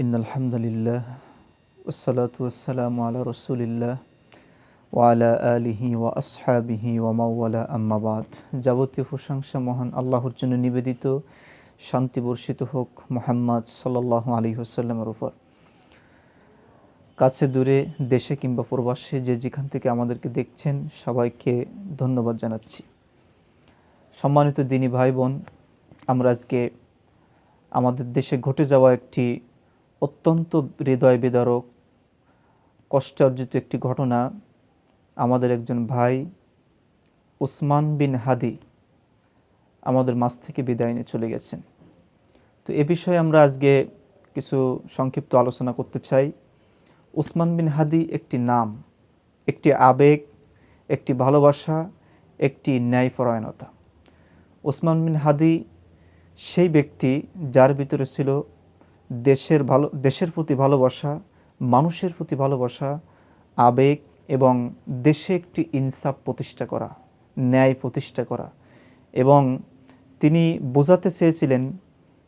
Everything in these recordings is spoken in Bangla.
ইন্নাল হামদুলিল্লাহ ওয়াসসালাতু ওয়াসসালামু আলা রাসূলিল্লাহ ওয়া আলা আলিহি ওয়া আসহাবিহি ওয়া মাওয়ালা আম্মা বাদ। যাবতীয় প্রশংসা মহান আল্লাহর জন্য নিবেদিত। শান্তি বর্ষিত হোক মুহাম্মদ সাল্লাল্লাহু আলাইহি ওয়াসাল্লামের উপর। কাছে দূরে, দেশে কিংবা প্রবাসে যে যেখান থেকে আমাদেরকে দেখছেন সবাইকে ধন্যবাদ জানাচ্ছি। সম্মানিত দিনী ভাই বোন, আমরা আজকে আমাদের দেশে ঘটে যাওয়া একটি অত্যন্ত হৃদয় বিদারক কষ্টার্জিত একটি ঘটনা, আমাদের একজন ভাই ওসমান বিন হাদি আমাদের মাঝ থেকে বিদায় নিয়ে চলে গেছেন। তো এ বিষয়ে আমরা আজকে কিছু সংক্ষিপ্ত আলোচনা করতে চাই। ওসমান বিন হাদি একটি নাম, একটি আবেগ, একটি ভালোবাসা, একটি ন্যায়পরায়ণতা। ওসমান বিন হাদি সেই ব্যক্তি যার ভিতরে ছিল দেশের প্রতি ভালোবাসা, মানুষের প্রতি ভালোবাসা, আবেগ এবং দেশে একটি ইনসাফ প্রতিষ্ঠা করা, ন্যায় প্রতিষ্ঠা করা। এবং তিনি বোঝাতে চেয়েছিলেন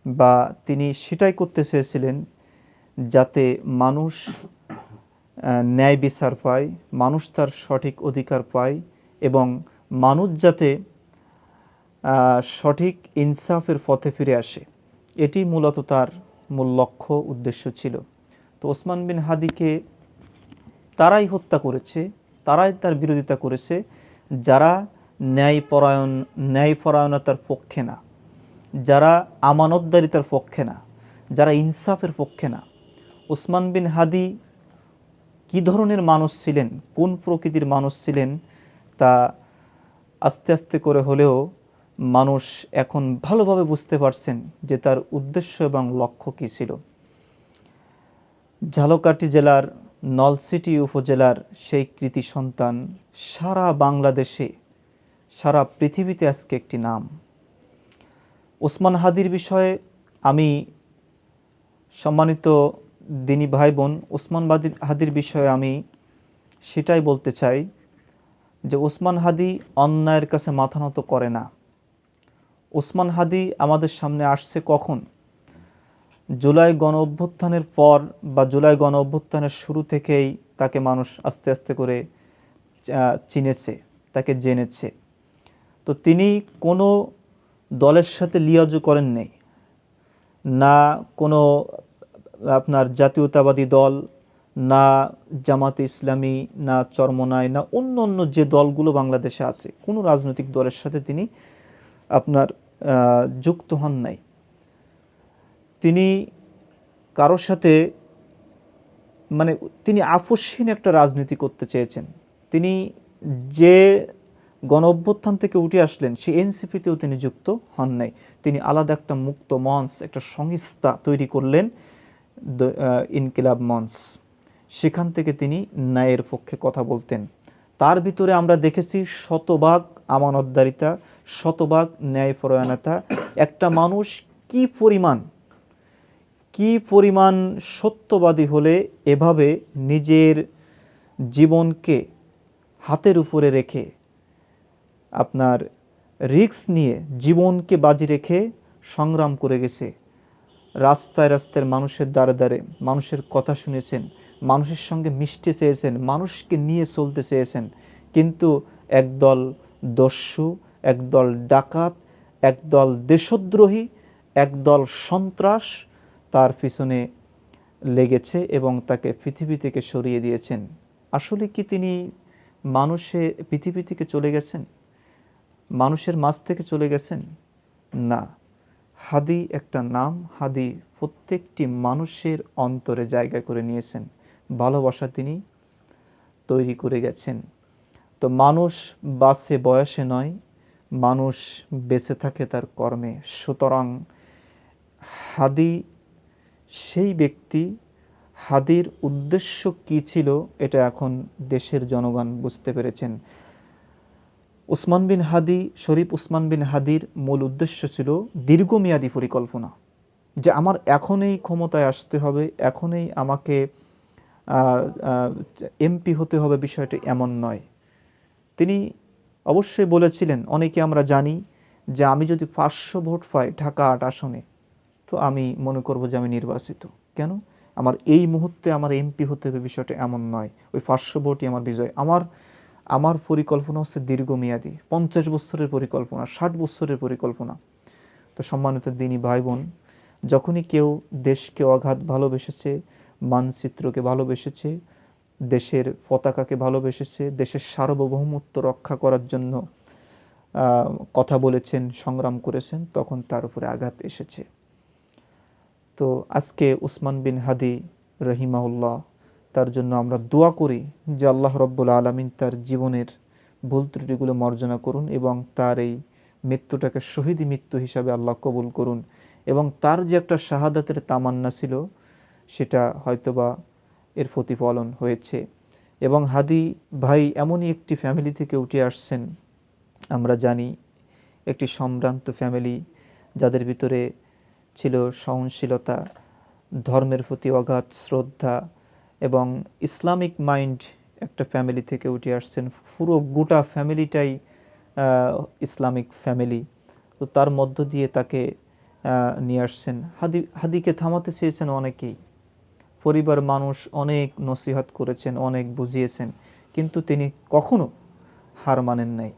বা তিনি সেটাই করতে চেয়েছিলেন যাতে মানুষ ন্যায় বিচার পায়, মানুষ তার সঠিক অধিকার পায় এবং মানুষ যাতে সঠিক ইনসাফের পথে ফিরে আসে। এটি মূলত তার মূল লক্ষ্য উদ্দেশ্য ছিল। তো ওসমান বিন হাদিকে তারাই হত্যা করেছে, তারাই তার বিরোধিতা করেছে যারা ন্যায়পরায়ণতার পক্ষে না, যারা আমানতদারিতার পক্ষে না, যারা ইনসাফের পক্ষে না। ওসমান বিন হাদি কী ধরনের মানুষ ছিলেন, কোন প্রকৃতির মানুষ ছিলেন, তা আস্তে আস্তে করে হলেও মানুষ এখন ভালোভাবে বুঝতে পারছেন যে তার উদ্দেশ্য এবং লক্ষ্য কী ছিল। ঝালকাঠি জেলার নলছিটি উপজেলার সেই কৃতি সন্তান সারা বাংলাদেশে, সারা পৃথিবীতে আজকে একটি নাম। ওসমান হাদির বিষয়ে আমি, সম্মানিত দিনী ভাই বোন, ওসমান হাদির বিষয়ে আমি সেটাই বলতে চাই যে ওসমান হাদি অন্যায়ের কাছে মাথা নত করে না। ওসমান হাদি আমাদের সামনে আসছে কখন? জুলাই গণ অভ্যুত্থানের পর বা জুলাই গণ অভ্যুত্থানের শুরু থেকেই তাকে মানুষ আস্তে আস্তে করে চিনেছে, তাকে জেনেছে। তো তিনি কোনো দলের সাথে লিয়াজু করেন নেই, না কোনো আপনার জাতীয়তাবাদী দল, না জামাতে ইসলামী, না চরমনাই, না অন্য অন্য যে দলগুলো বাংলাদেশে আছে, কোনো রাজনৈতিক দলের সাথে তিনি আপনার যুক্ত হন নাই। তিনি কারোর সাথে তিনি আপোষহীন একটা রাজনীতি করতে চেয়েছেন। তিনি যে গণ অভ্যুত্থান থেকে উঠে আসলেন সেই এনসিপিতেও তিনি যুক্ত হন নাই। তিনি আলাদা একটা মুক্ত মঞ্চ, একটা সংস্থা তৈরি করলেন, ইনকিলাব মঞ্চ। সেখান থেকে তিনি ন্যায়ের পক্ষে কথা বলতেন। তার ভিতরে আমরা দেখেছি শতভাগ আমানতদারিতা, শতভাগ ন্যায়পরায়ণতা। একটা মানুষ কি পরিমাণ সত্যবাদী হলে এভাবে নিজের জীবনকে হাতের উপরে রেখে, আপনার রিস্ক নিয়ে জীবনকে বাজি রেখে সংগ্রাম করে গেছে। রাস্তায় রাস্তায় মানুষের দ্বারে দ্বারে মানুষের কথা শুনেছেন, মানুষের সঙ্গে মিশতে চেয়েছেন, মানুষকে নিয়ে চলতে চেয়েছেন। কিন্তু একদল দস্যু, একদল ডাকাত, একদল দেশদ্রোহী, একদল সন্ত্রাস তার পিছনে লেগেছে এবং তাকে পৃথিবী থেকে সরিয়ে দিয়েছেন। আসলে কি তিনি পৃথিবী থেকে চলে গেছেন, মানুষের মাঝ থেকে চলে গেছেন? না। হাদি একটা নাম, হাদি প্রত্যেকটি মানুষের অন্তরে জায়গা করে নিয়েছেন, ভালোবাসা তিনি তৈরি করে গেছেন। তো মানুষ বাঁচে বয়সে নয়, মানুষ বেঁচে থাকে তার কর্মে। সুতরাং হাদি সেই ব্যক্তি, হাদির উদ্দেশ্য কী ছিল এটা এখন দেশের জনগণ বুঝতে পেরেছেন। শরীফ ওসমান বিন হাদির মূল উদ্দেশ্য ছিল দীর্ঘমেয়াদী পরিকল্পনা, যে আমার এখনই ক্ষমতায় আসতে হবে, এখনই আমাকে এমপি হতে হবে, বিষয়টি এমন নয়। তিনি অবশ্যই বলেছিলেন, অনেকে আমরা জানি, যে আমি যদি 500 ভোট পাই ঢাকা 8 আসনে, তো আমি মনে করব যে আমি নির্বাচিত। কেন? আমার এই মুহূর্তে আমার এমপি হতে হবে বিষয়টা এমন নয়, ওই 500 ভোটই আমার বিজয়। আমার পরিকল্পনা হচ্ছে দীর্ঘমেয়াদী, 50 বছরের পরিকল্পনা, 60 বছরের পরিকল্পনা। তো সম্মানিত দিনী ভাই বোন, যখনই কেউ দেশকে অগাধ ভালোবেসেছে, মানচিত্রকে ভালোবেসেছে, দেশের পতাকাকে ভালোবেসেছে, দেশের সার্বভৌমত্ব রক্ষা করার জন্য কথা বলেছেন, সংগ্রাম করেছেন, তখন তার উপরে আঘাত এসেছে। তো আজকে উসমান বিন হাদি রহিমাহুল্লাহ, তার জন্য আমরা দোয়া করি যে আল্লাহ রব্বুল আলামিন তার জীবনের ভুল ত্রুটিগুলো মার্জনা করুন এবং তার এই মৃত্যুটাকে শহীদ মৃত্যু হিসাবে আল্লাহ কবুল করুন, এবং তার যে একটা শাহাদাতের তামান্না ছিল সেটা হয়তোবা এর প্রতিফলন হয়েছে। এবং হাদি ভাই এমনই একটি ফ্যামিলি থেকে উঠে আসছেন, আমরা জানি একটি সম্ভ্রান্ত ফ্যামিলি, যাদের ভিতরে ছিল সহনশীলতা, ধর্মের প্রতি অগাধ শ্রদ্ধা এবং ইসলামিক মাইন্ড একটা ফ্যামিলি থেকে উঠে আসছেন। পুরো গোটা ফ্যামিলিটাই ইসলামিক ফ্যামিলি। তো তার মধ্য দিয়ে তাকে নিয়ে আসছেন। হাদিকে থামাতে চেয়েছেন অনেকেই, পরিবার মানুষ অনেক নসিহত করেছেন, অনেক বুঝিয়েছেন, কিন্তু তিনি কখনো হার মানেন নাই,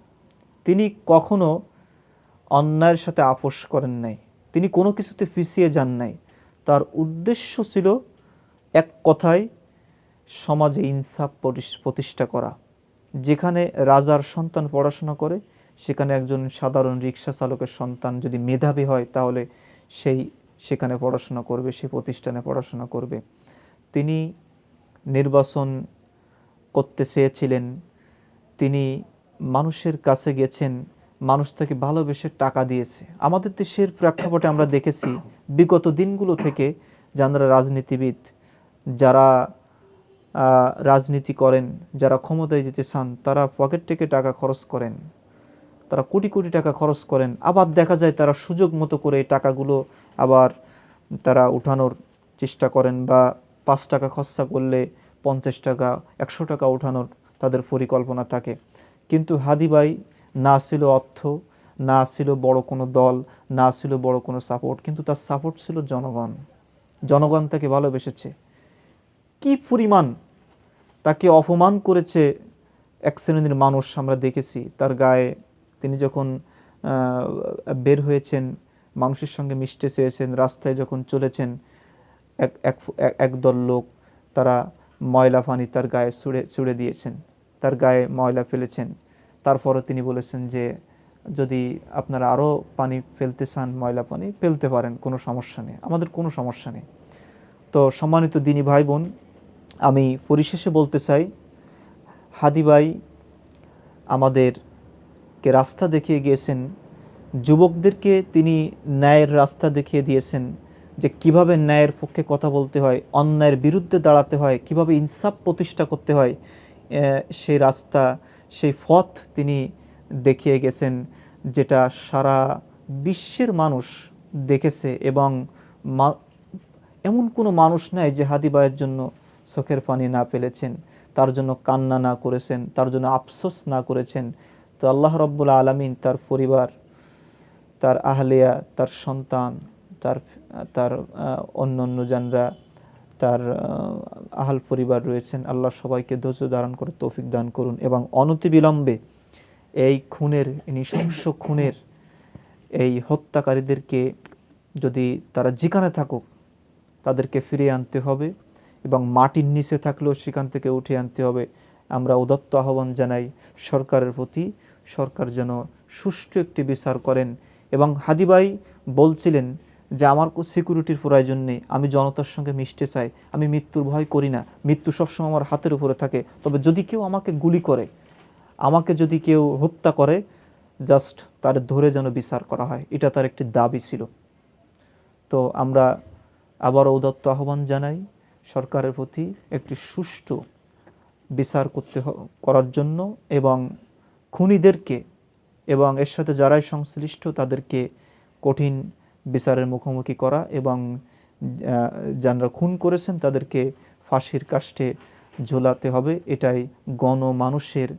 তিনি কখনো অন্যায়ের সাথে আপোষ করেন নাই, তিনি কোনো কিছুতে পিছিয়ে যান নাই। তার উদ্দেশ্য ছিল এক কথায় সমাজে ইনসাফ প্রতিষ্ঠা করা। যেখানে রাজার সন্তান পড়াশোনা করে, সেখানে একজন সাধারণ রিক্সা চালকের সন্তান যদি মেধাবী হয়, তাহলে সেখানে পড়াশোনা করবে, সেই প্রতিষ্ঠানে পড়াশোনা করবে। তিনি নির্বাচন করতে চেয়েছিলেন, তিনি মানুষের কাছে গেছেন, মানুষ তাকে ভালোবেসে টাকা দিয়েছে। আমাদের দেশের প্রেক্ষাপটে আমরা দেখেছি বিগত দিনগুলো থেকে, যারা রাজনীতিবিদ, যারা রাজনীতি করেন, যারা ক্ষমতায় যেতে চান, তারা পকেট থেকে টাকা খরচ করেন, তারা কোটি কোটি টাকা খরচ করেন। আবার দেখা যায় তারা সুযোগ মতো করে এই টাকাগুলো আবার তারা উঠানোর চেষ্টা করেন, বা 5 টাকা খরচা করলে 50 টাকা 100 টাকা উঠানোর তাদের পরিকল্পনা থাকে। কিন্তু হাদি ভাই, না ছিল অর্থ, না ছিল বড় কোনো দল, না ছিল বড় কোনো সাপোর্ট, কিন্তু তার সাপোর্ট ছিল জনগণ। জনগণ তাকে ভালোবেসেছে। কি পরিমাণ তাকে অপমান করেছে এক শ্রেণীর মানুষ আমরা দেখেছি। তার গায়ে তিনি যখন বের হয়েছেন, মানুষের সঙ্গে মিশতে চেয়েছেন, রাস্তায় যখন চলেছেন, একদল লোক তারা ময়লা পানি তার গায়ে ছুঁড়ে দিয়েছেন, তার গায়ে ময়লা ফেলেছেন। তারপরে তিনি বলেছেন যে যদি আপনারা আরও পানি ফেলতে চান, ময়লা পানি ফেলতে পারেন, কোনো সমস্যা নেই, আমাদের কোনো সমস্যা নেই। তো সম্মানিত দিনী ভাই বোন, আমি পরিশেষে বলতে চাই, হাদি ভাই আমাদেরকে রাস্তা দেখিয়ে গিয়েছেন, যুবকদেরকে তিনি ন্যায়ের রাস্তা দেখিয়ে দিয়েছেন, যে কিভাবে ন্যায়ের পক্ষে কথা বলতে হয়, অন্যায়ের বিরুদ্ধে দাঁড়াতে হয়, কিভাবে ইনসাফ প্রতিষ্ঠা করতে হয়, সেই রাস্তা, সেই পথ তিনি দেখিয়ে গেছেন, যেটা সারা বিশ্বের মানুষ দেখেছে। এবং এমন কোনো মানুষ নাই যে হাদি ভাইয়ের জন্য চোখের পানি না ফেলেছেন, তার জন্য কান্না না করেছেন, তার জন্য আফসোস না করেছেন। তো আল্লাহ রব্বুল আলামিন তার পরিবার, তার আহলিয়া, তার সন্তান, তার অন্য জানরা, তার আহাল পরিবার রয়েছেন, আল্লাহ সবাইকে ধৈর্য ধারণ করে তৌফিক দান করুন, এবং অনতিবিলম্বে এই নৃশংস খুনের এই হত্যাকারীদেরকে, যদি তারা যেখানে থাকুক, তাদেরকে ফিরিয়ে আনতে হবে, এবং মাটির নিচে থাকলেও সেখান থেকে উঠে আনতে হবে। আমরা উদাত্ত আহ্বান জানাই সরকারের প্রতি, সরকার যেন সুষ্ঠু একটি বিচার করেন। এবং হাদি ভাই বলছিলেন যে আমার সিকিউরিটির প্রয়োজন নেই, আমি জনতার সঙ্গে মিশতে চাই, আমি মৃত্যুর ভয় করি না, মৃত্যু সবসময় আমার হাতের উপরে থাকে, তবে যদি কেউ আমাকে গুলি করে, আমাকে যদি কেউ হত্যা করে, জাস্ট তার ধরে যেন বিচার করা হয়, এটা তার একটি দাবি ছিল। তো আমরা আবারও উদাত্ত আহ্বান জানাই সরকারের প্রতি একটি সুষ্ঠু বিচার করার জন্য, এবং খুনিদেরকে এবং এর সাথে যারাই সংশ্লিষ্ট তাদেরকে কঠিন বিচারের মুখোমুখি করা, এবং যারা খুন করেছেন তাদেরকে ফাঁসির কাষ্ঠে ঝোলাতে হবে, এটাই গণমানুষের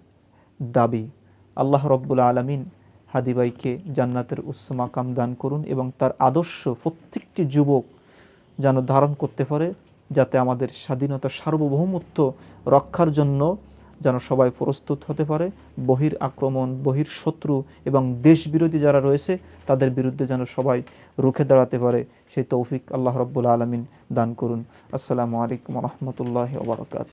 দাবি। আল্লাহ রব্বুল আলামিন হাদি ভাইকে জান্নাতের উচ্চ মাকাম দান করুন, এবং তার আদর্শ প্রত্যেকটি যুবক যেন ধারণ করতে পারে, যাতে আমাদের স্বাধীনতা সার্বভৌমত্ব রক্ষার জন্য যেন সবাই প্রস্তুত হতে পারে, বহির আক্রমণ, বহির শত্রু এবং দেশবিরোধী যারা রয়েছে তাদের বিরুদ্ধে যেন সবাই রুখে দাঁড়াতে পারে, সেই তৌফিক আল্লাহ রাব্বুল আলামিন দান করুন। আসসালামু আলাইকুম ওয়া রাহমাতুল্লাহি ওয়া বারাকাতুহু।